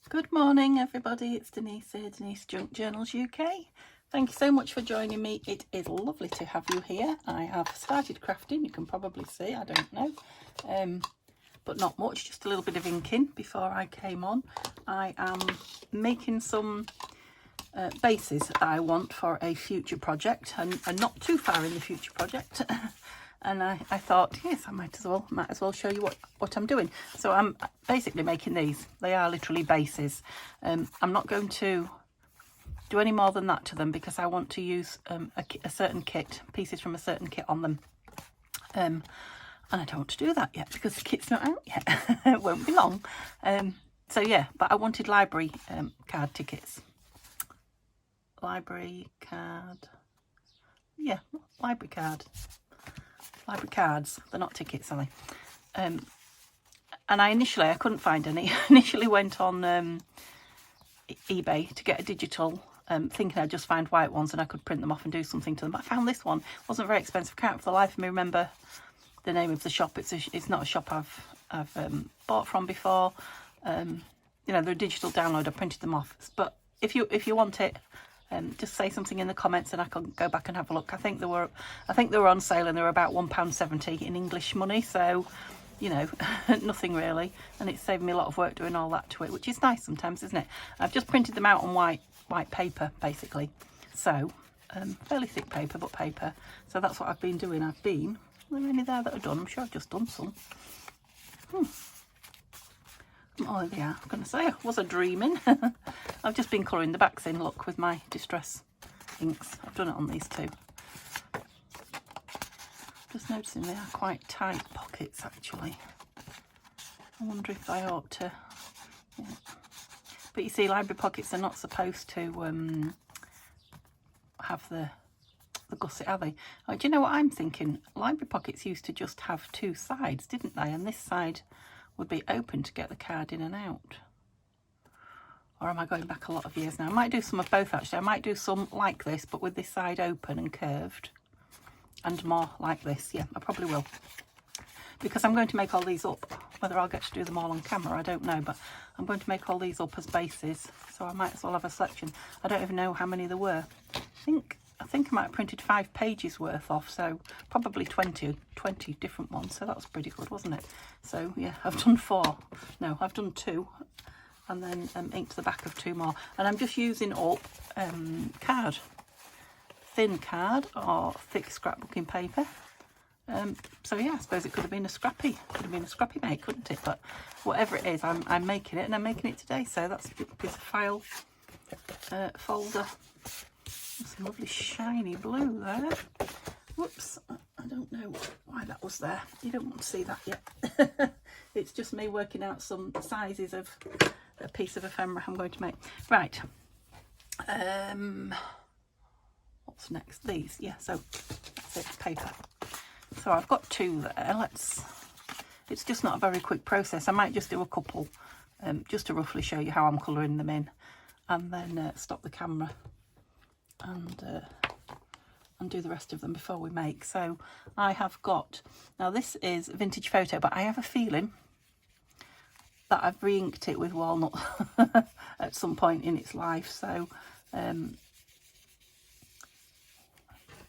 Good morning everybody, it's Denise here, Denise Junk Journals UK. Thank you so much for joining me. It is lovely to have you here. I have started crafting, you can probably see, I don't know, but not much, just a little bit of inking before I came on. I am making some bases that I want for a future project, and not too far in the future project. And I thought, yes, I might as well show you what I'm doing. So I'm basically making these. They are literally bases. I'm not going to do any more than that to them because I want to use a certain kit, pieces from a certain kit on them. And I don't want to do that yet because the kit's not out yet. It won't be long. So yeah, but I wanted library card tickets. Library card. Yeah, library card. Library cards, they're not tickets, are they? And I couldn't find any. I initially went on eBay to get a digital, thinking I'd just find white ones and I could print them off and do something to them. But I found this one. It wasn't very expensive. I can't for the life of me remember the name of the shop. It's not a shop I've bought from before. You know, they're a digital download. I printed them off. But if you want it, just say something in the comments and I can go back and have a look. I think they were on sale and they were about £1.70 in English money, so you know, nothing really, and it saved me a lot of work doing all that to it, which is nice sometimes, isn't it? I've just printed them out on white paper basically, so fairly thick paper, but paper. So that's what I've been doing. Are there any there that are done? I'm sure I've just done some. Oh, they are. I'm going to say, I wasn't dreaming. I've just been colouring the backs in, look, with my Distress inks. I've done it on these two. Just noticing they are quite tight pockets, actually. I wonder if I ought to... Yeah. But you see, library pockets are not supposed to have the gusset, are they? Oh, do you know what I'm thinking? Library pockets used to just have two sides, didn't they? And this side would be open to get the card in and out. Or am I going back a lot of years now? I might do some of both actually. I might do some like this, but with this side open and curved, and more like this. Yeah, I probably will. Because I'm going to make all these up. Whether I'll get to do them all on camera, I don't know, but I'm going to make all these up as bases, so I might as well have a selection. I don't even know how many there were. I think I might have printed 5 pages worth off, so probably 20 different ones, so that was pretty good, wasn't it? So yeah, I've done 4. No, I've done 2, and then inked the back of 2 more. And I'm just using up card, thin card or thick scrapbooking paper. So yeah, I suppose it could have been a scrappy make, couldn't it? But whatever it is, I'm making it, and I'm making it today. So that's a piece of file folder. Some lovely shiny blue there. Whoops, I don't know why that was there. You don't want to see that yet. It's just me working out some sizes of a piece of ephemera I'm going to make. Right. What's next? These. Yeah, so that's it, paper. So I've got 2 there. It's just not a very quick process. I might just do a couple just to roughly show you how I'm colouring them in, and then stop the camera and do the rest of them before we make. So I have got, now this is Vintage Photo, but I have a feeling that I've re-inked it with walnut at some point in its life. So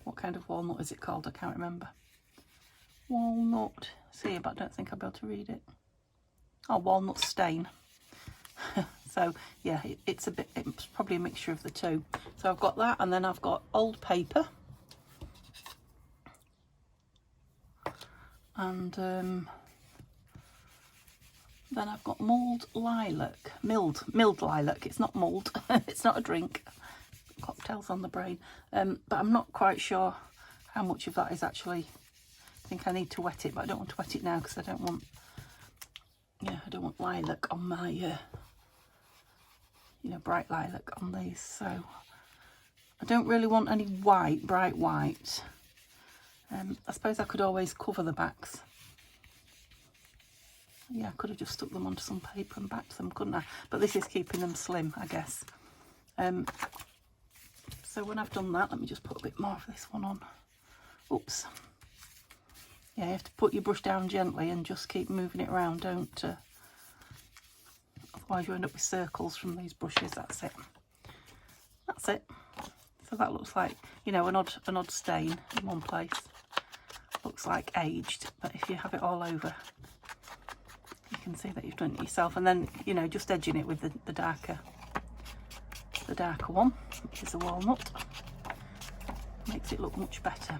what kind of walnut is it called? I can't remember. Walnut, see, but I don't think I'll be able to read it. Oh, walnut stain. So yeah, it's probably a mixture of the two. So I've got that, and then I've got old paper, and then I've got milled lilac. It's not mulled. It's not a drink. Cocktails on the brain. But I'm not quite sure how much of that is actually. I think I need to wet it, but I don't want to wet it now because I don't want lilac on my bright lilac on these. So I don't really want any bright white. I suppose I could always cover the backs. Yeah, I could have just stuck them onto some paper and backed them, couldn't I? But this is keeping them slim, I guess. So when I've done that, let me just put a bit more of this one on. Oops. Yeah, you have to put your brush down gently and just keep moving it around. Don't otherwise you end up with circles from these brushes. That's it. That's it. So that looks like, you know, an odd stain in one place. Looks like aged, but if you have it all over, you can see that you've done it yourself. And then, you know, just edging it with the darker one, which is the walnut, makes it look much better.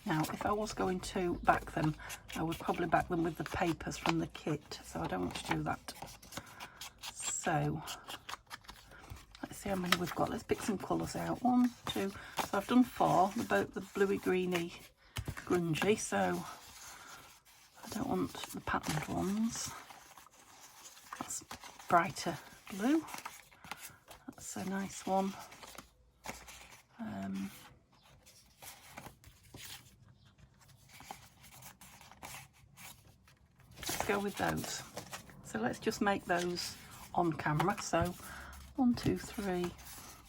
Now, if I was going to back them, I would probably back them with the papers from the kit, so I don't want to do that. So let's see how many we've got. Let's pick some colours out. 1, 2. So I've done 4. They're both the bluey greeny grungy, so I don't want the patterned ones. That's brighter blue. That's a nice one. Let's go with those. So let's just make those on camera. So 1, 2, 3.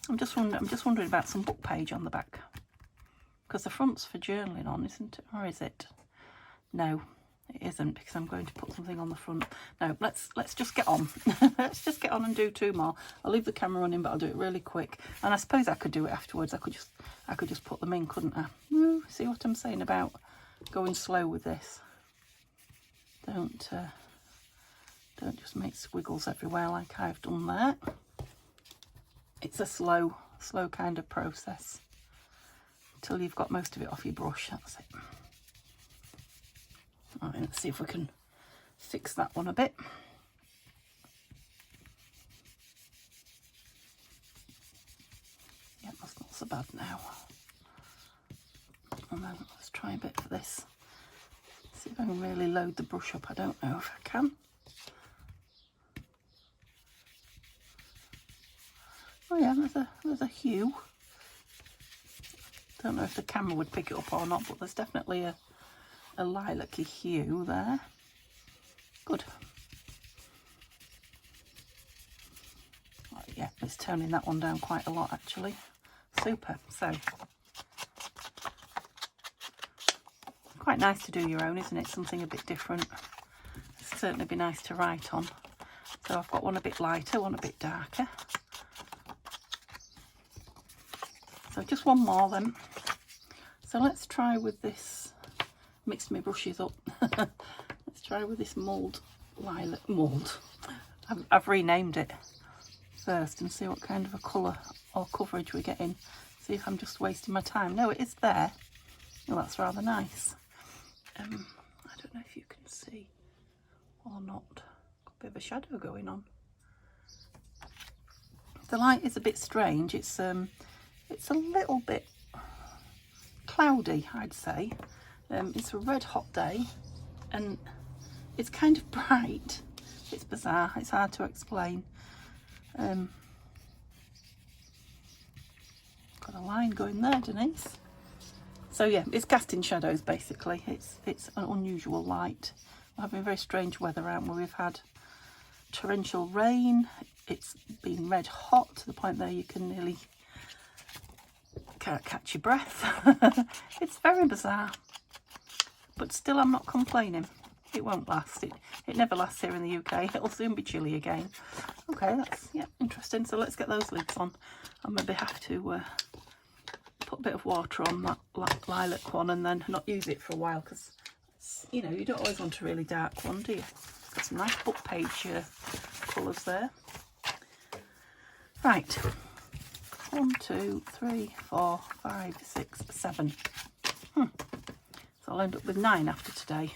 I'm just wondering about some book page on the back, because the front's for journaling on, isn't it? Or is it? No, it isn't, because I'm going to put something on the front. No, let's just get on. Let's just get on and do 2 more. I'll leave the camera running, but I'll do it really quick. And I suppose I could do it afterwards. I could just put them in, couldn't I? See what I'm saying about going slow with this? Don't just make squiggles everywhere like I've done there. It's a slow kind of process until you've got most of it off your brush. That's it. All right, let's see if we can fix that one a bit. Yeah, that's not so bad now. And then let's try a bit for this. See if I can really load the brush up. I don't know if I can. Oh yeah, there's a hue. Don't know if the camera would pick it up or not, but there's definitely a lilac-y hue there. Good. Oh, yeah, it's toning that one down quite a lot actually. Super. So quite nice to do your own, isn't it? Something a bit different. It'd certainly be nice to write on. So I've got one a bit lighter, one a bit darker. So just one more then. So let's try with this, mixed my brushes up. Let's try with this mould lilac, mould. I've renamed it first and see what kind of a colour or coverage we're getting. See if I'm just wasting my time. No, it is there. Well, that's rather nice. I don't know if you can see or not. Got a bit of a shadow going on. The light is a bit strange. It's a little bit cloudy, I'd say. It's a red hot day and it's kind of bright. It's bizarre, it's hard to explain. Got a line going there, Denise. So yeah, it's casting shadows basically. It's an unusual light. We're having very strange weather out where we've had torrential rain. It's been red hot to the point that you can nearly can't catch your breath. It's very bizarre, but still I'm not complaining. It won't last. It never lasts here in the UK. It'll soon be chilly again. Okay, that's interesting. So let's get those lids on. I maybe have to put a bit of water on that lilac one and then not use it for a while, because you know, you don't always want a really dark one, do you? Got some nice book page colours there. Right. 1, 2, 3, 4, 5, 6, 7. So I'll end up with 9 after today.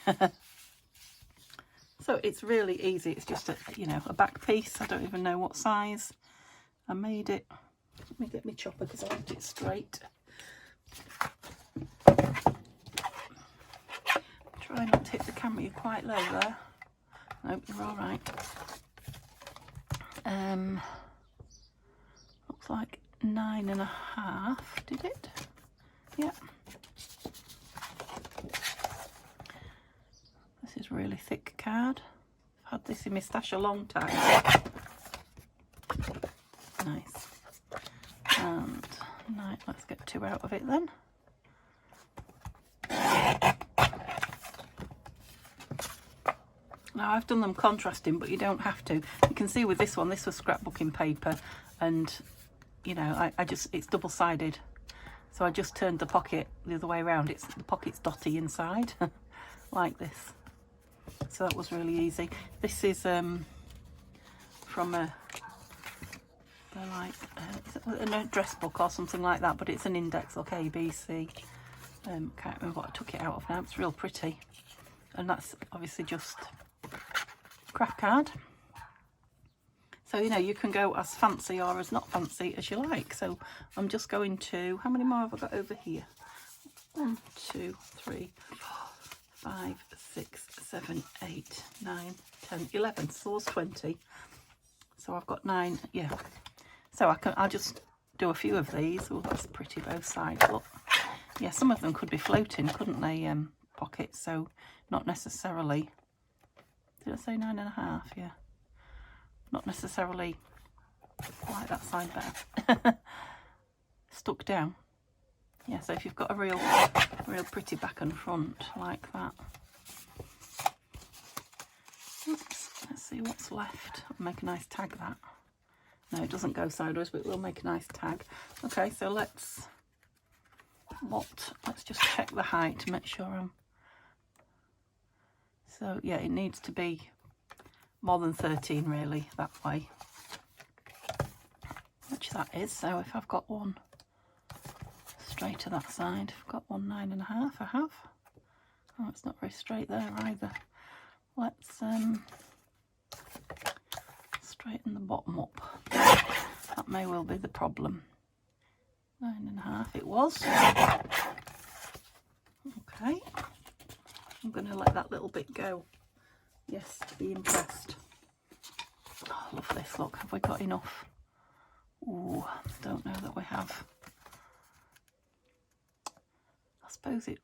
So it's really easy. It's just a back piece. I don't even know what size I made it. Let me get my chopper because I want it straight. Try not to hit the camera. You're quite low there. Nope, you're all right. Looks like 9.5, did it? Yeah. This is really thick card. I've had this in my stash a long time. Nice. And let's get 2 out of it then. Now I've done them contrasting, but you don't have to. You can see with this one, this was scrapbooking paper, and you know, I just, it's double-sided. So I just turned the pocket the other way around. The pocket's dotty inside, like this. So that was really easy. This is from a address book or something like that, but it's an index, like ABC. Can't remember what I took it out of now. It's real pretty, and that's obviously just craft card. So, you know, you can go as fancy or as not fancy as you like. So I'm just going to, how many more have I got over here? 1, 2, 3, 4, 5, 6, 7, 8, 9, 10, 11. So there's 20. So I've got 9, yeah. So I'll just do a few of these. Oh, that's pretty both sides. Look, yeah, some of them could be floating, couldn't they? Pockets. So not necessarily. Did I say 9.5? Yeah. Not necessarily like that side better. Stuck down. Yeah, so if you've got a real pretty back and front like that. Oops, let's see what's left. I'll make a nice tag that. No, it doesn't go sideways, but we'll make a nice tag. Okay, so let's just check the height to make sure I'm... So yeah, it needs to be more than 13 really, that way, which that is. So if I've got one straight to that side, I've got one 9.5, I have. Oh, it's not very straight there either. Let's straighten the bottom up. That may well be the problem. 9.5 it was. Okay, I'm going to let that little bit go. Yes, to be impressed. Oh, I love this. Look, have we got enough? Ooh, don't know that we have. I suppose it,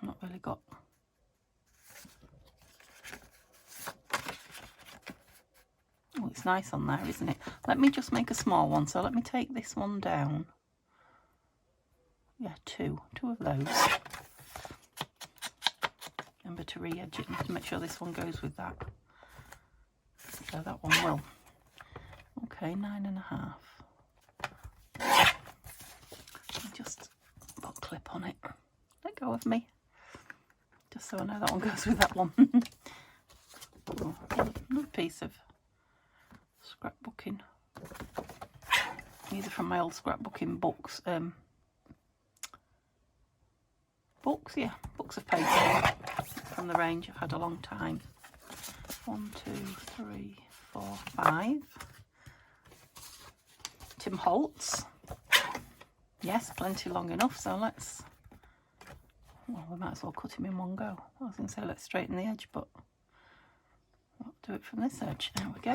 not really got. Oh, it's nice on there, isn't it? Let me just make a small one. So let me take this one down. Yeah, two of those. Remember to re-edge it to make sure this one goes with that. So that one will. Okay, 9.5. Just put a clip on it. Let go of me. Just so I know that one goes with that one. Oh, another piece of scrapbooking. These are from my old scrapbooking books. Books of paper from the range I've had a long time. 1, 2, 3, 4, 5. Tim Holtz. Yes, plenty long enough. So let's. Well, we might as well cut him in one go. I was going to say let's straighten the edge, but I'll do it from this edge. There we go.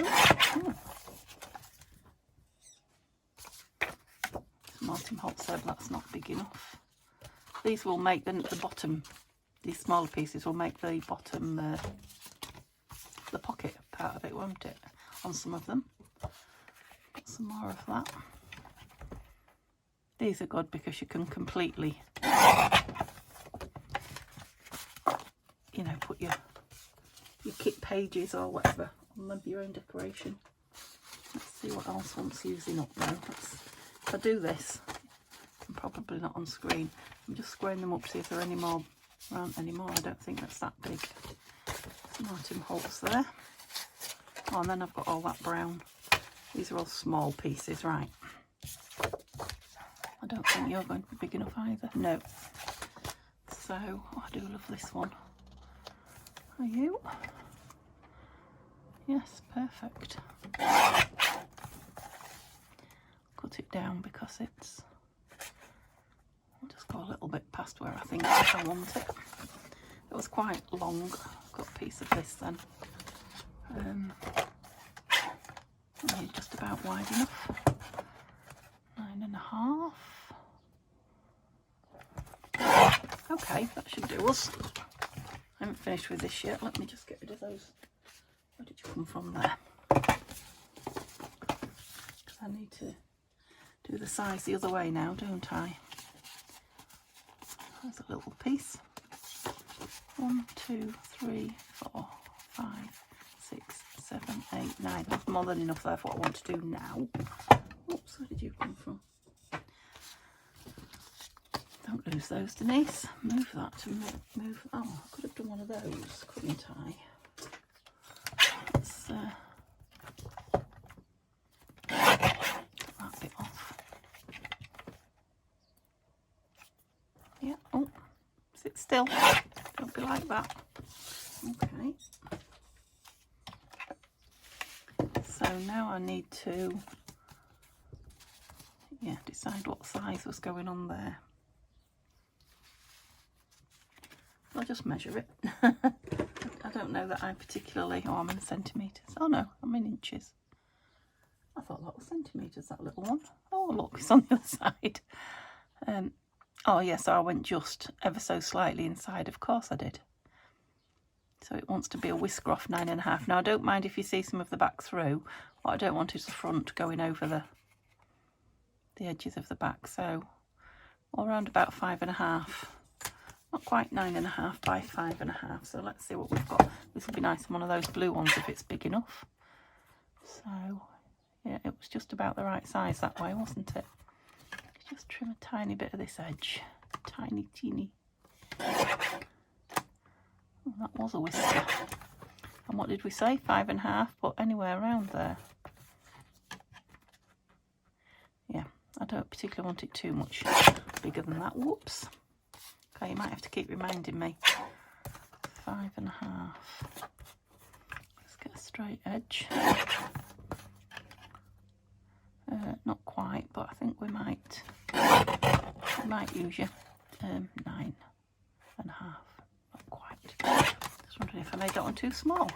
Small Tim Holtz said that's not big enough. These will make the bottom, these smaller pieces will make the bottom, the pocket part of it, won't it? On some of them. Put some more of that. These are good because you can completely, you know, put your kit pages or whatever on your own decoration. Let's see what else wants using up now. If I do this, I'm probably not on screen. I'm just squaring them up to see if there are any more. There aren't any more. I don't think that's that big. Some more Tim Holtz there. Oh, and then I've got all that brown. These are all small pieces, right? I don't think you're going to be big enough either. No. So, oh, I do love this one. Are you? Yes, perfect. Cut it down because it's... I'll just go a little bit past where I think I want it. It was quite long. I've got a piece of this then. Just about wide enough. 9.5. Okay, that should do us. I haven't finished with this yet. Let me just get rid of those. Where did you come from there? Because I need to do the size the other way now, don't I? There's a little piece. 1, 2, 3, 4, 5, 7, 8, 9. That's more than enough there for what I want to do now. Oops, where did you come from? Don't lose those, Denise. Move that to move. Oh, I could have done one of those, couldn't I? Let's get that bit off. Yeah. Oh, sit still. Don't be like that. Okay. So now I need to, decide what size was going on there. I'll just measure it. I don't know that I particularly, I'm in centimetres. Oh no, I'm in inches. I thought that was centimetres, that little one. Oh look, it's on the other side. Oh yes, I went just ever so slightly inside, of course I did. So it wants to be a whisker off 9.5. Now I don't mind if you see some of the back through. What I don't want is the front going over the edges of the back. So all around about 5.5. Not quite 9.5 by 5.5. So let's see what we've got. This will be nice on one of those blue ones if it's big enough. So yeah, it was just about the right size that way, wasn't it? Just trim a tiny bit of this edge. Tiny, teeny. Oh, that was a whisker. And what did we say? 5.5, but anywhere around there. Yeah, I don't particularly want it too much bigger than that. Whoops. Okay, you might have to keep reminding me. 5.5. Let's get a straight edge. Not quite, but I think we might use you 9.5. Not quite. Just wondering if I made that one too small.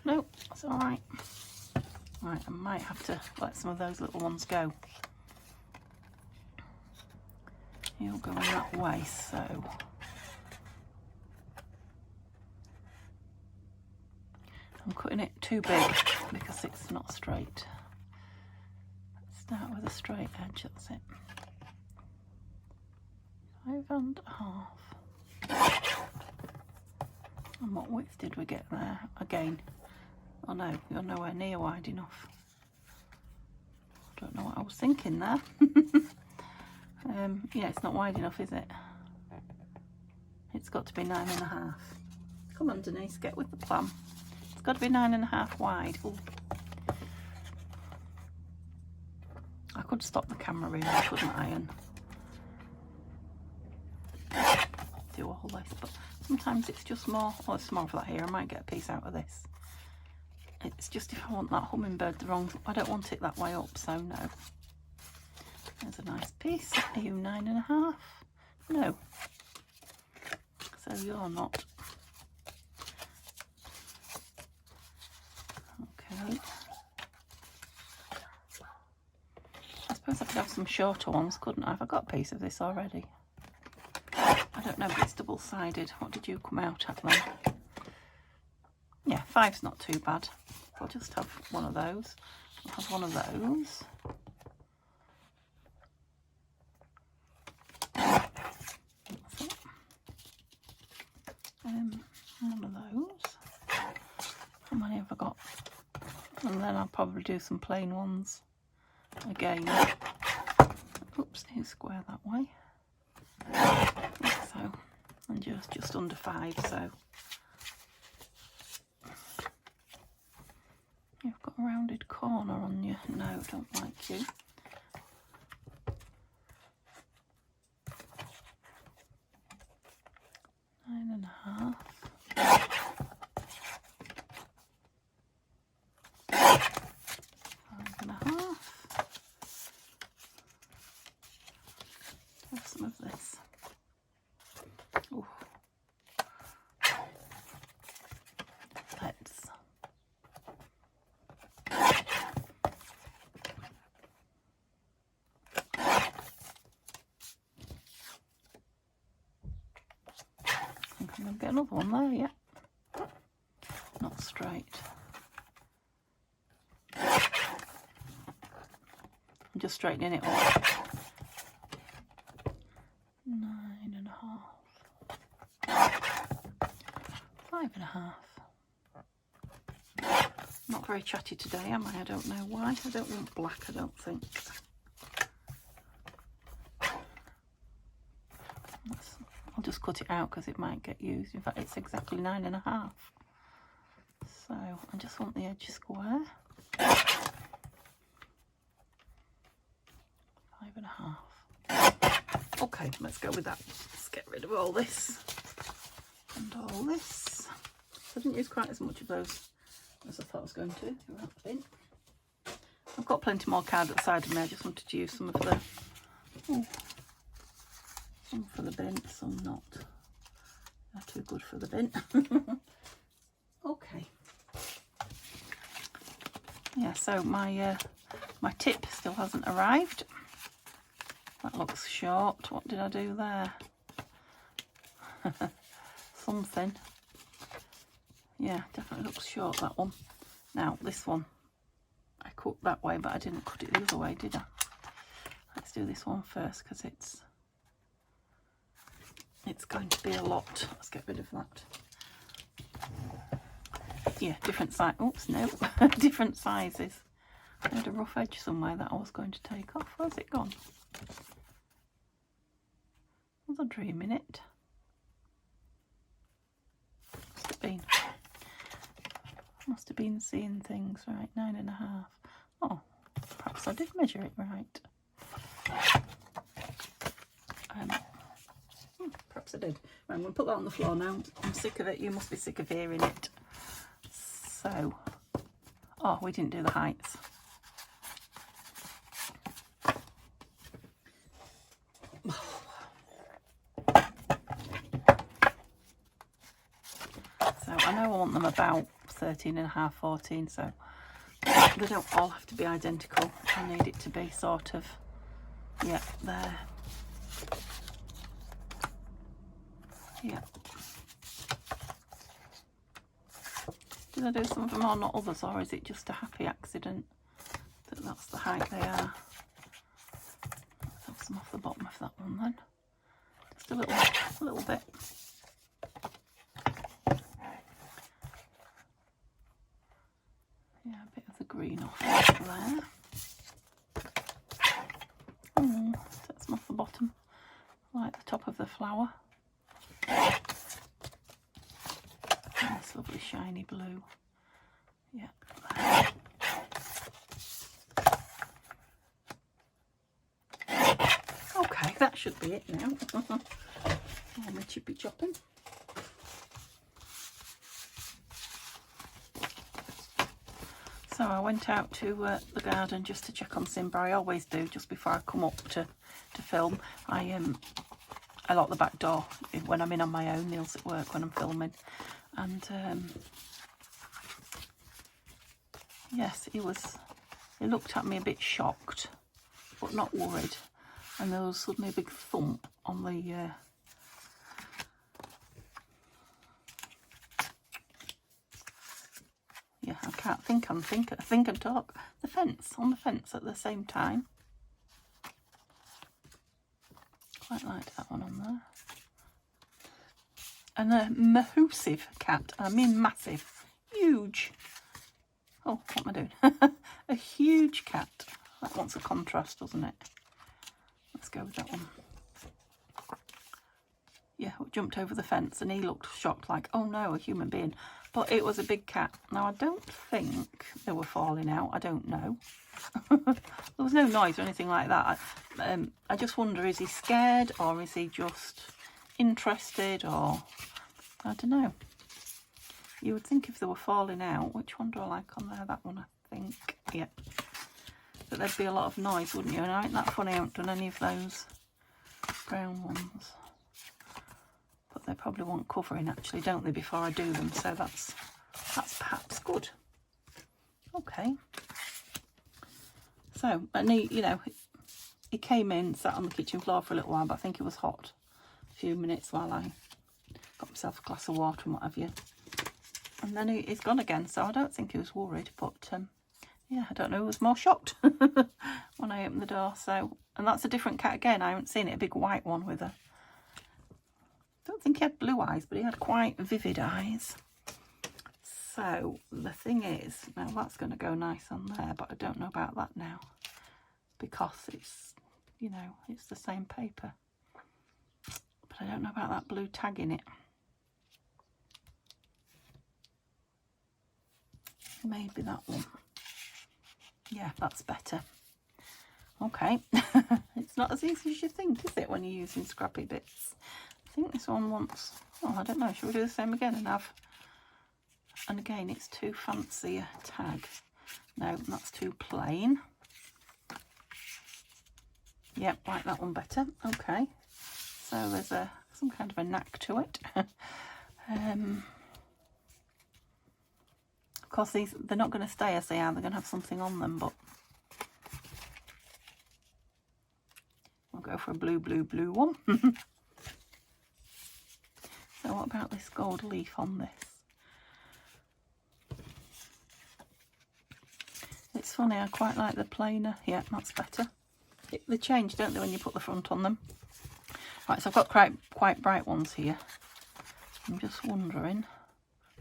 No, it's all right. Right, I might have to let some of those little ones go. You're going that way, so I'm cutting it too big because it's not straight. Let's start with a straight edge, that's it. 5.5. And what width did we get there? Again, oh no, you're nowhere near wide enough. I don't know what I was thinking there. Yeah, it's not wide enough, is it? It's got to be 9.5. Come on, Denise, get with the plan. It's got to be 9.5 wide. Ooh. I could stop the camera really, couldn't I, and do all this, but sometimes it's just more. Oh, it's more of that here. I might get a piece out of this. It's just if I want that hummingbird the wrong, I don't want it that way up, so no. There's a nice piece. Are you 9.5? No. So you're not. Okay. I suppose I could have some shorter ones, couldn't I? Have I got a piece of this already? I don't know, but it's double-sided. What did you come out at then? Yeah, 5's not too bad. I'll just have one of those. I'll have one of those. One of those. How many have I got? And then I'll probably do some plain ones again. Oops, here's square that way. Like so. And just under 5, so you've got a rounded corner on you. No, don't like you. Nine and a half. 5.5. Have some of this. Ooh. Let's. I think I'm going to get another one there, yeah. Not straight. I'm just straightening it up. 9.5. 5.5. Not very chatty today, am I? I don't know why. I don't want black, I don't think. I'll just cut it out because it might get used. In fact, it's exactly 9.5. So I just want the edge square. 5.5. Okay, let's go with that. Let's get rid of all this and all this. I didn't use quite as much of those as I thought I was going to. Throughout the bin. I've got plenty more card at the side of me. I just wanted to use some of the, some for the bin, some not. They're too good for the bin. Okay. Yeah, so my my tip still hasn't arrived. That looks short. What did I do there? Something. Yeah, definitely looks short, that one. Now, this one, I cut that way, but I didn't cut it the other way, did I? Let's do this one first, because it's going to be a lot. Let's get rid of that. Yeah, different size. Oops, no. Different sizes. I had a rough edge somewhere that I was going to take off. Where's it gone? Was I dreaming it? Must have been seeing things. Right, 9.5. Oh, perhaps I did measure it right. Perhaps I did. Right, I'm going to put that on the floor now. I'm sick of it. You must be sick of hearing it. So, oh, we didn't do the heights. So I know I want them about 13.5, 14, so they don't all have to be identical. I need it to be sort of, yeah, there. Yeah. Did I do some of them or not others, or is it just a happy accident that that's the height they are? Let's have some off the bottom of that one then. Just a little bit. Yeah, a bit of the green off there. Take some off the bottom, like the top of the flower. And this lovely shiny blue. Yeah. Okay, that should be it now. All my chippy chopping. So I went out to the garden just to check on Simba. I always do just before I come up to film. I lock the back door when I'm in on my own. Neil's at work when I'm filming, and yes, he looked at me a bit shocked, but not worried. And there was suddenly a big thump on the yeah, I can't think and talk. The fence, on the fence at the same time. Quite like that one on there. And a massive cat. I mean massive. Huge. Oh, what am I doing? A huge cat. That wants a contrast, doesn't it? Let's go with that one. Yeah, jumped over the fence and he looked shocked like, oh no, a human being. But it was a big cat. Now, I don't think they were falling out. I don't know. There was no noise or anything like that. I just wonder, is he scared or is he just interested, or I don't know. You would think if they were falling out, which one do I like on there? That one, I think. Yeah. But there'd be a lot of noise, wouldn't you? And ain't that funny, I haven't done any of those brown ones. But they probably want covering actually, don't they, before I do them, so that's perhaps good. Okay. So, and he, you know, he came in, sat on the kitchen floor for a little while, but I think it was hot. A few minutes while I got myself a glass of water and what have you. And then he's gone again, so I don't think he was worried, but yeah, I don't know who was more shocked when I opened the door. So, and that's a different cat again. I haven't seen it, a big white one with a, I don't think he had blue eyes, but he had quite vivid eyes. So the thing is, now that's going to go nice on there, but I don't know about that now because it's, you know, it's the same paper. But I don't know about that blue tag in it. Maybe that one. Yeah, that's better. Okay. It's not as easy as you think, is it, when you're using scrappy bits? I think this one wants... Oh, I don't know. Should we do the same again and have... And again, it's too fancy a tag. No, that's too plain. Yep, like that one better. Okay. So there's some kind of a knack to it. Of course, they're not going to stay as they are. They're going to have something on them, but we'll go for a blue one. So what about this gold leaf on this? It's funny, I quite like the plainer. Yeah, that's better. They change, don't they, when you put the front on them? Right, so I've got quite bright ones here. I'm just wondering,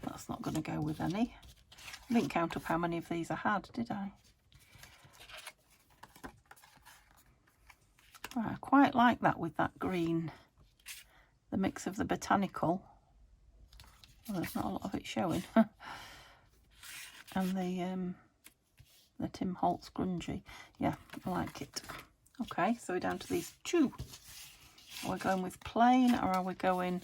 that's not going to go with any. I didn't count up how many of these I had, did I? Right, I quite like that with that green. The mix of the botanical. Well, there's not a lot of it showing. And the Tim Holtz grungy. Yeah, I like it. Okay, so we're down to these two. Are we going with plain or are we going...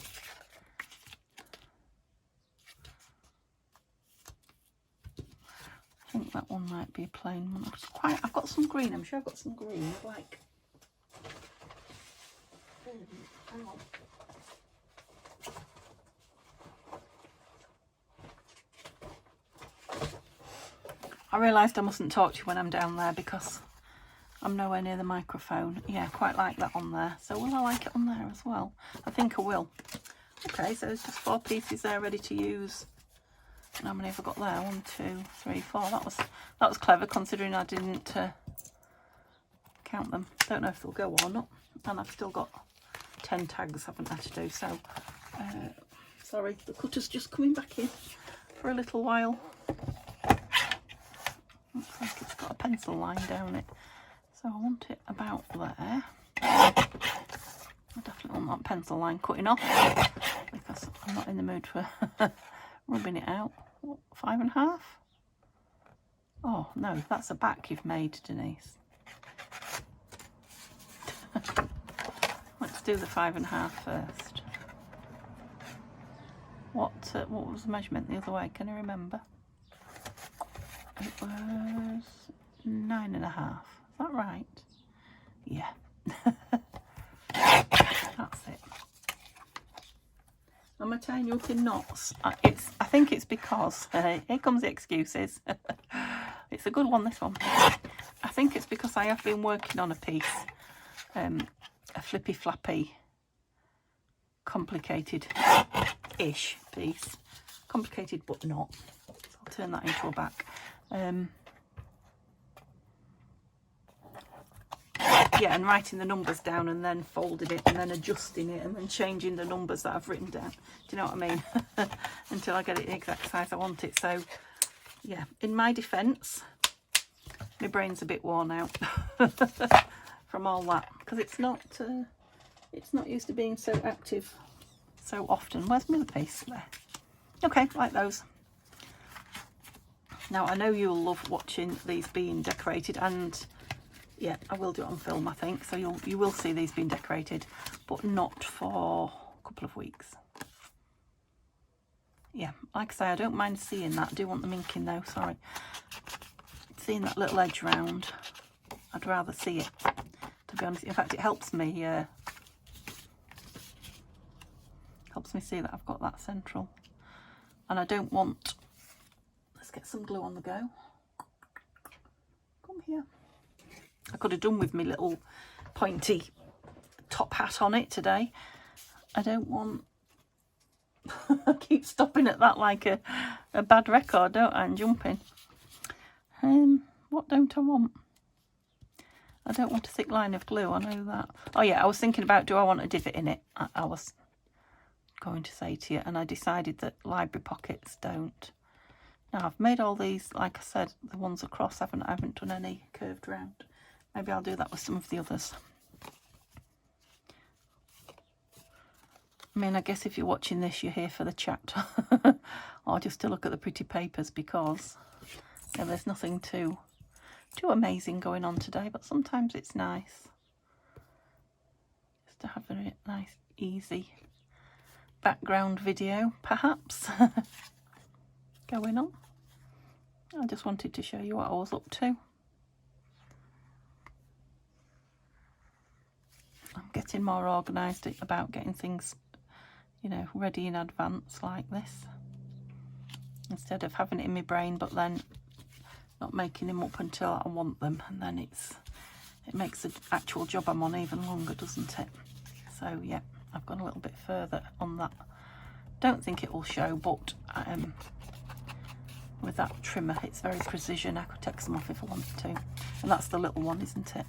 I think that one might be a plain one. I've got some green. I'm sure I've got some green. Like... Hang on. I realised I mustn't talk to you when I'm down there because I'm nowhere near the microphone. Yeah, quite like that on there. So will I like it on there as well? I think I will. Okay, so there's just 4 pieces there ready to use. And how many have I got there? 1, 2, 3, 4. That was clever considering I didn't count them. Don't know if they'll go or not. And I've still got 10 tags I haven't had to do. So, sorry, the cutter's just coming back in for a little while. Looks like it's got a pencil line down it. So I want it about there. I definitely want that pencil line cutting off because I'm not in the mood for rubbing it out. What, 5.5? Oh no, that's a back you've made, Denise. Let's do the 5.5 first. What was the measurement the other way? Can you remember? It was 9.5. Is that right? Yeah. That's it. Am I tying you up in knots? I think it's because here comes the excuses. It's a good one, this one. I think it's because I have been working on a piece, a flippy flappy, complicated-ish piece. Complicated but not. So I'll turn that into a back. Yeah, and writing the numbers down and then folding it and then adjusting it and then changing the numbers that I've written down. Do you know what I mean? Until I get it the exact size I want it. So, yeah, in my defence, my brain's a bit worn out from all that because it's not used to being so active so often. Where's my other piece? There. Okay, like those. Now, I know you'll love watching these being decorated, and yeah, I will do it on film, I think. So you will see these being decorated, but not for a couple of weeks. Yeah, like I say, I don't mind seeing that. I do want them inking though, sorry. Seeing that little edge round, I'd rather see it, to be honest. In fact, it helps me see that I've got that central. And I don't want... Let's get some glue on the go. Come here. I could have done with my little pointy top hat on it today. I don't want... I keep stopping at that like a bad record, don't I, and jumping. What don't I want? I don't want a thick line of glue, I know that. Oh yeah, I was thinking about, do I want a divot in it? I was going to say to you, and I decided that library pockets don't. Now I've made all these, like I said, the ones across, I haven't done any curved round. Maybe I'll do that with some of the others. I mean, I guess if you're watching this, you're here for the chat or just to look at the pretty papers, because there's nothing too amazing going on today, but sometimes it's nice just to have a nice, easy background video, perhaps, going on. I just wanted to show you what I was up to. I'm getting more organised about getting things, you know, ready in advance like this, instead of having it in my brain but then not making them up until I want them, and then it makes the actual job I'm on even longer, doesn't it? So yeah, I've gone a little bit further on that. Don't think it will show, but with that trimmer, it's very precision. I could take some off if I wanted to, and that's the little one, isn't it?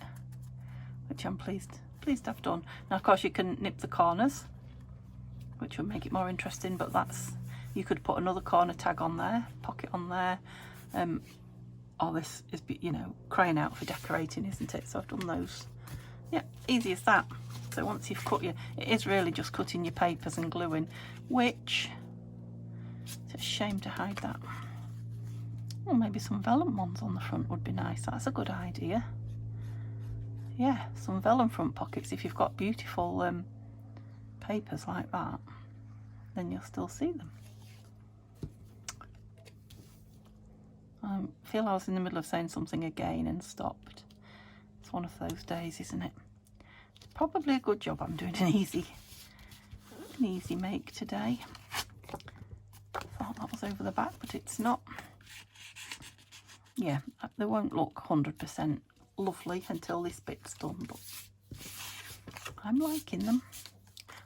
Which I'm pleased to have done. Now of course you can nip the corners, which would make it more interesting, but that's, you could put another corner tag on there, pocket on there. All this is, you know, crying out for decorating, isn't it? So I've done those. Yeah, easy as that. So once you've cut it is really just cutting your papers and gluing, which it's a shame to hide that. Well, maybe some vellum ones on the front would be nice. That's a good idea. Yeah, some vellum front pockets. If you've got beautiful papers like that, then you'll still see them. I feel I was in the middle of saying something again and stopped. It's one of those days, isn't it? It's probably a good job I'm doing an easy make today. I thought that was over the back, but it's not. Yeah, they won't look 100% lovely until this bit's done, but I'm liking them.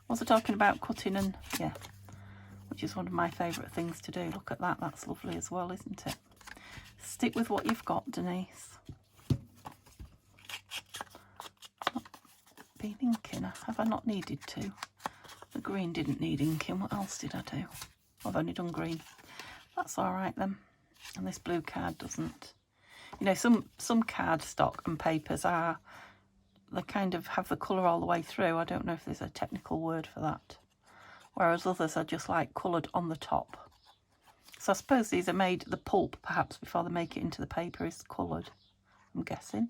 Was I talking about cutting? And yeah, which is one of my favourite things to do. Look at that, that's lovely as well, isn't it? Stick with what you've got, Denise. Not been inking, have I not needed to? The green didn't need inking. What else did I do? I've only done green. That's all right then. And this blue card doesn't. You know, some card stock and papers are, they kind of have the colour all the way through. I don't know if there's a technical word for that. Whereas others are just like coloured on the top. So I suppose these are made, the pulp perhaps before they make it into the paper is coloured, I'm guessing.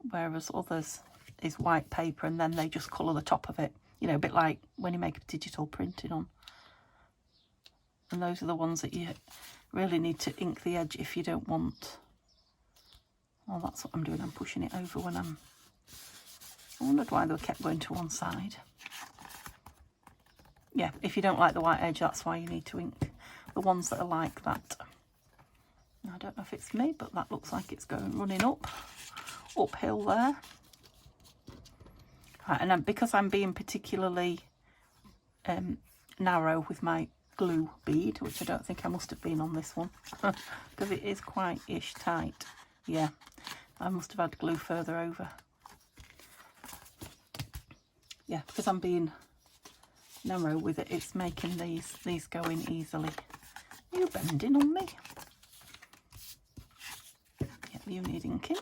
Whereas others is white paper and then they just colour the top of it. You know, a bit like when you make a digital printing on. And those are the ones that you really need to ink the edge if you don't want. Well, that's what I'm doing. I'm pushing it over when I'm... I wondered why they kept going to one side. Yeah, if you don't like the white edge, that's why you need to ink the ones that are like that. I don't know if it's me, but that looks like it's running uphill there. Right, and because I'm being particularly narrow with my glue bead, which I don't think I must have been on this one, because it is quite-ish tight. Yeah, I must have had glue further over. Yeah, because I'm being narrow with it, it's making these go in easily. Are you bending on me? Yeah, you need inking.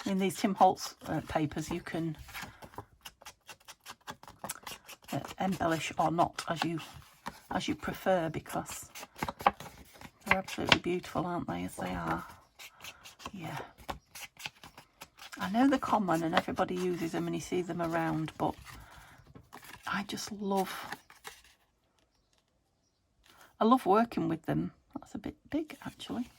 In these Tim Holtz papers, you can embellish or not as you prefer, because they're absolutely beautiful, aren't they, as they are? Yeah. I know they're common and everybody uses them and you see them around, but I just love working with them. That's a bit big, actually.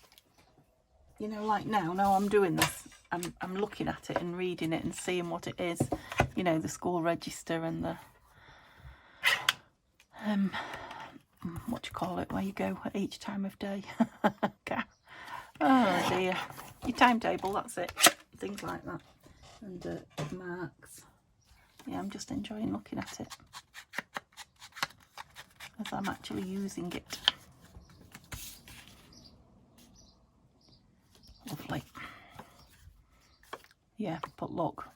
You know, like now I'm doing this, I'm looking at it and reading it and seeing what it is. You know, the school register and the what do you call it, where you go at each time of day. Oh dear, your timetable, that's it, things like that. And marks. Yeah, I'm just enjoying looking at it as I'm actually using it. Lovely. Yeah, but look,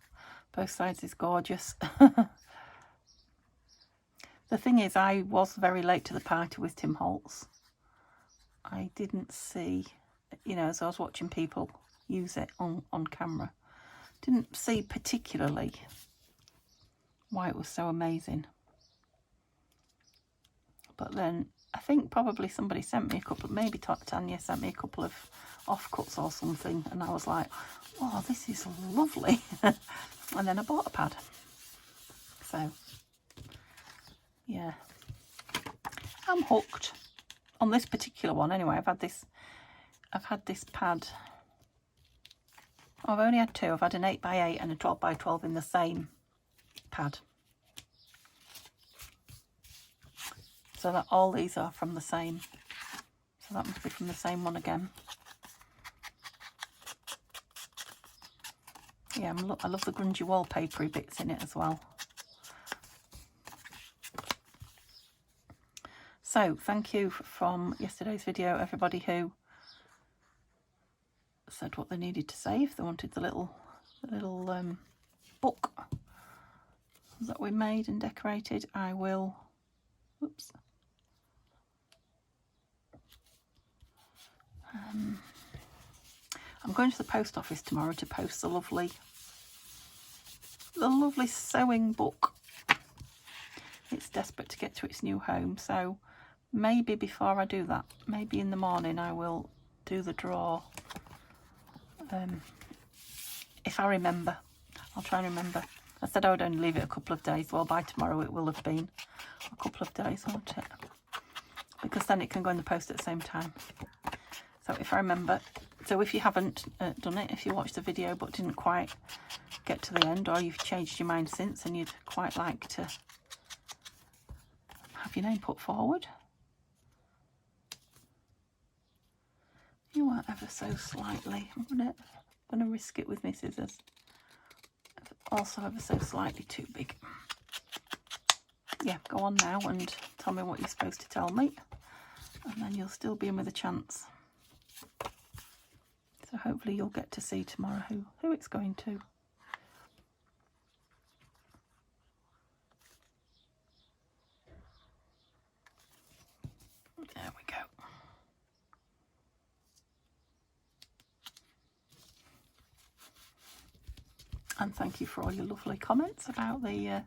both sides is gorgeous. The thing is, I was very late to the party with Tim Holtz. I didn't see, you know, as I was watching people use it on camera, didn't see particularly why it was so amazing. But then I think probably somebody sent me a couple, maybe Tanya sent me a couple of offcuts or something, and I was like, oh, this is lovely. And then I bought a pad. So yeah, I'm hooked on this particular one. Anyway, I've had this pad. I've only had two. I've had an 8x8 and a 12x12 in the same pad. So that all these are from the same. So that must be from the same one again. Yeah, I love the grungy wallpapery bits in it as well. So thank you from yesterday's video, everybody who said what they needed to say if they wanted the little book that we made and decorated. I will, oops. I'm going to the post office tomorrow to post the lovely sewing book. It's desperate to get to its new home, so maybe before I do that, maybe in the morning, I will do the draw. If I remember, I'll try and remember. I said I would only leave it a couple of days. Well, by tomorrow it will have been a couple of days, won't it? Because then it can go in the post at the same time. So if I remember, so if you haven't done it, if you watched the video but didn't quite get to the end, or you've changed your mind since and you'd quite like to have your name put forward, you are ever so slightly, I'm gonna risk it with my scissors, also ever so slightly too big. Yeah, go on now and tell me what you're supposed to tell me, and then you'll still be in with a chance. So hopefully you'll get to see tomorrow who it's going to. There we go. And thank you for all your lovely comments about the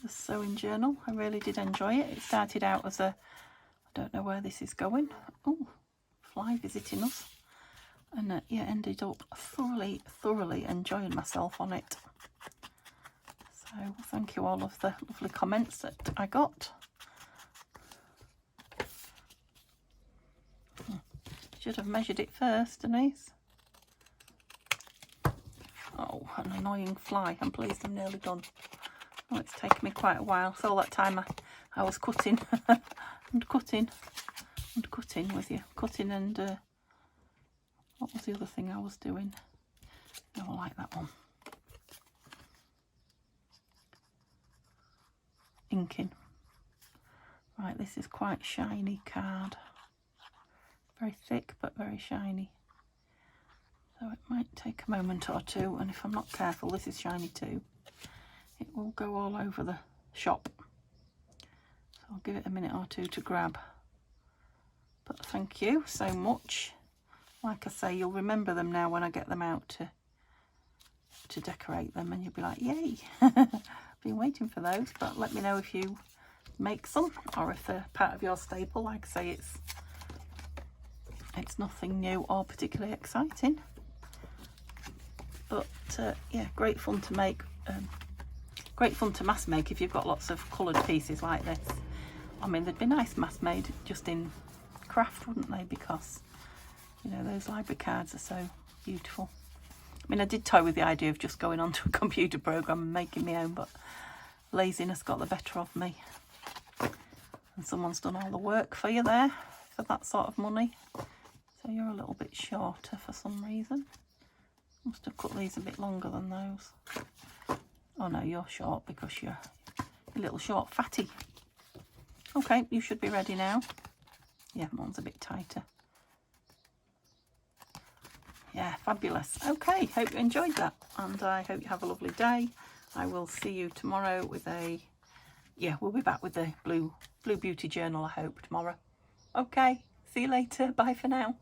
sewing journal. I really did enjoy it. It started out as a, I don't know where this is going. Oh, fly visiting us. And yeah, ended up thoroughly enjoying myself on it. So thank you all of the lovely comments that I got. Should have measured it first, Denise. Oh, an annoying fly. I'm pleased I'm nearly done. Oh, it's taken me quite a while. So all that time I was cutting and cutting with you. Cutting and what was the other thing I was doing? No, I like that one. Inking. Right, this is quite shiny card. Very thick but very shiny. So it might take a moment or two, and if I'm not careful, this is shiny too. It will go all over the shop. So I'll give it a minute or two to grab. But thank you so much. Like I say, you'll remember them now when I get them out to decorate them, and you'll be like, yay. Been waiting for those. But let me know if you make some, or if they're part of your staple. Like I say, it's nothing new or particularly exciting, but yeah, great fun to make, great fun to mass make if you've got lots of coloured pieces like this. I mean, they'd be nice mass made just in craft, wouldn't they? Because, you know, those library cards are so beautiful. I mean, I did toy with the idea of just going onto a computer program and making my own, but laziness got the better of me. And someone's done all the work for you there for that sort of money. So you're a little bit shorter for some reason. Must have cut these a bit longer than those. Oh no, you're short because you're a little short fatty. Okay, you should be ready now. Yeah, mine's a bit tighter. Yeah, fabulous. Okay, hope you enjoyed that, and I hope you have a lovely day. I will see you tomorrow with a yeah, we'll be back with the Blue Beauty journal, I hope, tomorrow. Okay, see you later. Bye for now.